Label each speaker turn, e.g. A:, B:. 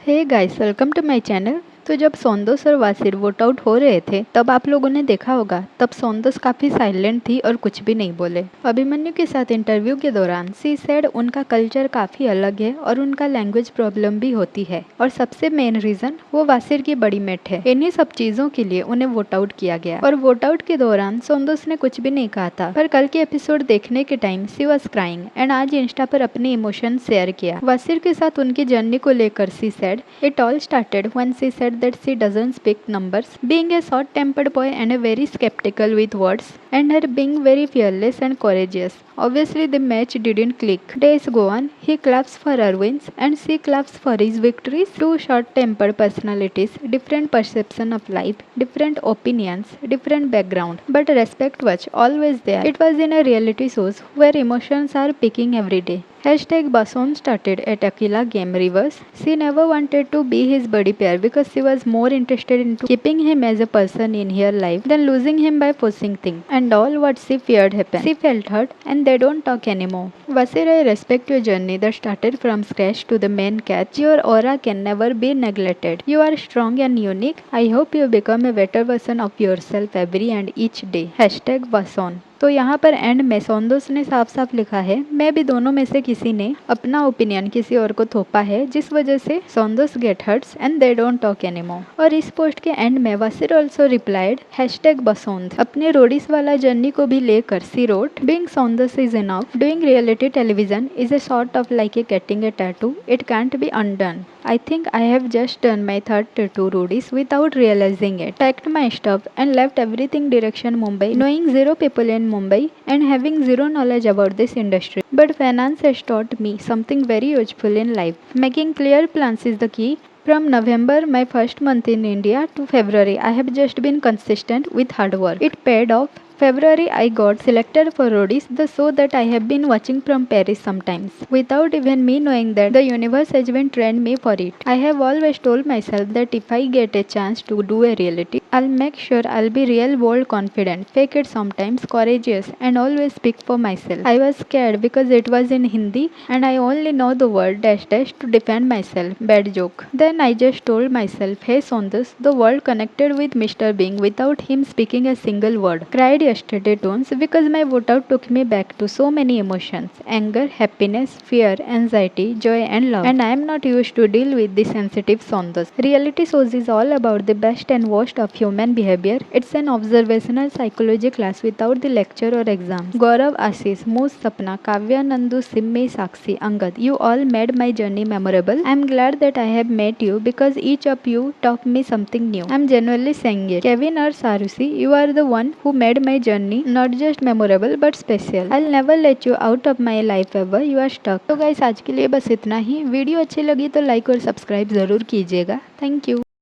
A: Hey guys, welcome to my channel. तो जब सोंदोस और वासिर वोट आउट हो रहे थे तब आप लोगों ने देखा होगा, तब सोंदोस काफ़ी साइलेंट थी और कुछ भी नहीं बोले। अभिमन्यु के साथ इंटरव्यू के दौरान सी सेड उनका कल्चर काफ़ी अलग है और उनका लैंग्वेज प्रॉब्लम भी होती है और सबसे मेन रीज़न वो वासिर की बड़ी मेट है। इन्हीं सब चीज़ों के लिए उन्हें वोट आउट किया गया और वोट आउट के दौरान सोंदोस ने कुछ भी नहीं कहा था, पर कल के एपिसोड देखने के time she was crying and आज इंस्टा पर अपने इमोशन शेयर किया। वासिर के साथ उनकी जर्नी को लेकर she said it all started when she said that she doesn't speak numbers, being a short-tempered boy and a very skeptical with words, and her being very fearless and courageous. Obviously, the match didn't click. Days go on, he claps for her wins, and she claps for his victories. Two short-tempered personalities, different perception of life, different opinions, different background, but respect was always there. It was in a reality shows where emotions are peaking every day. Hashtag Bason started at Akila game reverse. She never wanted to be his buddy pair because she was more interested in keeping him as a person in her life than losing him by forcing things. And all what she feared happened. She felt hurt and they don't talk anymore. Vasir, I respect your journey that started from scratch to the main catch. Your aura can never be neglected. You are strong and unique. I hope you become a better version of yourself every and each day. Hashtag Bason. तो यहाँ पर and में सोंदोस ने साफ साफ लिखा है, मैं भी दोनों में से किसी ने अपना ओपिनियन किसी और को थोपा है जिस वजह से Sondos get hurts and they don't talk anymore. और इस पोस्ट के एंड में Baseer also replied hashtag Basond. अपने रोडीज वाला जर्नी को भी लेकर she wrote, being Sondos is enough, doing reality television is a sort of like a getting a tattoo, it can't be undone. I think I have just done my third tattoo, Rudy's, without realizing it. Packed my stuff and left everything direction Mumbai, knowing zero people in Mumbai and having zero knowledge about this industry. But finance has taught me something very useful in life. Making clear plans is the key. From November, my first month in India, to February, I have just been consistent with hard work. It paid off. February, I got selected for Rodis, the show that I have been watching from Paris sometimes, without even me knowing that the universe has been trained me for it. I have always told myself that if I get a chance to do a reality, I'll make sure I'll be real, bold, confident, fake it sometimes, courageous, and always speak for myself. I was scared because it was in Hindi and I only know the word dash dash to defend myself. Bad joke. Then I just told myself, hey Sondas, the world connected with Mr. Being without him speaking a single word. Cried yesterday tones because my vote out took me back to so many emotions: anger, happiness, fear, anxiety, joy and love. And I am not used to deal with the sensitive Sondas. Reality shows is all about the best and worst of human behavior. It's an observational psychology class without the lecture or exams. Gaurav, Ashish, Moose, Sapna, Kavya, Nandu, Simmi, Sakshi, Angad, you all made my journey memorable. I am glad that I have met you because each of you taught me something new. I am genuinely saying it. Kevin or Sarusi, you are the one who made my journey not just memorable but special. I'll never let you out of my life ever. You are stuck. तो guys, आज के लिए बस इतना ही। Video अच्छी लगी तो like और सब्सक्राइब ज़रूर कीजिएगा। Thank you.